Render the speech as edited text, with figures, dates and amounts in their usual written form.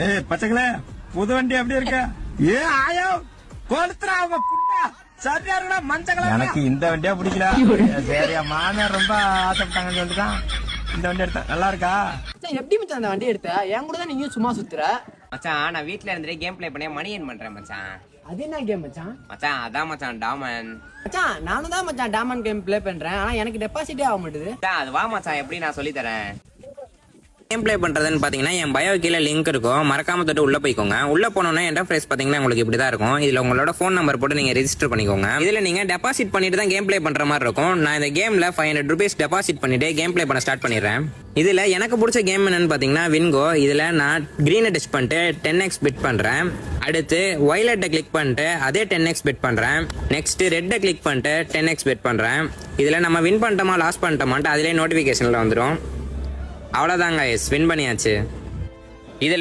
ஏய் பச்சைகளே, புது வண்டி எப்படி இருக்க? ஏ ஆயோ கொளுத்துறா அவங்க புண்டா. சரியா இருக்கா மஞ்சள்? எனக்கு இந்த வண்டியா பிடிக்கல. சரியா மாமியார் ரொம்ப ஆசைப்பட்டாங்கன்னு சொல்லிட்டுதான் இந்த வண்டி எடுத்தேன். நல்லா இருக்கா? எப்படி மச்சான் அந்த வண்டி எடுத்த? என் கூட தான் நீயும் சும்மா சுத்துற. மச்சான் நான் வீட்ல இருந்துட்டு கேம் ப்ளே பண்ணி மணி ஏர்ன் பண்றேன் மச்சான். அது என்ன கேம் மச்சான்? மச்சான் அதான் மச்சான் டாமன். மச்சான் நானும் தான் மச்சான் டாமன் கேம் ப்ளே பண்றேன். ஆனா எனக்கு டெபாசிட்டே ஆக மாட்டேது. மச்சான் அது வா மச்சான், எப்படி நான் சொல்லி தரேன். கேம் ப்ளே பண்றதுன்னு பாத்தீங்கன்னா என் பயோ கீழே லிங்க் இருக்கும், மறக்காம தொட்டு உள்ள போய்க்கோங்க. உள்ள போனோம்னா இன்டர்ஃபேஸ் பாத்தீங்கன்னா உங்களுக்கு இப்படிதான் இருக்கும். இதுல உங்களோட போன் நம்பர் போட்டு நீங்க ரெஜிஸ்டர் பண்ணிக்கோங்க. இதுல நீங்க டெபாசிட் பண்ணிட்டு தான் கேம் ப்ளே பண்ற மாதிரி இருக்கும். நான் இந்த கேம்ல 500 rupees டெபாசிட் பண்ணிட்டு கேம் ப்ளே பண்ண ஸ்டார்ட் பண்ணிடுறேன். இதுல எனக்கு பிடிச்ச கேம் என்னன்னு பாத்தீங்கன்னா வின்கோ. இதுல நான் கிரீனை டச் பண்ணிட்டு 10x பிட் பண்றேன். அடுத்து வயலட்டை கிளிக் பண்ணிட்டு அதே 10x பிட் பண்றேன். நெக்ஸ்ட் ரெட்டை கிளிக் பண்ணிட்டு 10x பிட் பண்றேன். இதுல நம்ம வின் பண்ணிட்டோமா லாஸ் பண்ணிட்டோமான்ட்டு அதிலே நோட்டிபிகேஷன்ல வந்துடும். அவ்வளோதாங்க, வின் பண்ணியாச்சு. இதில்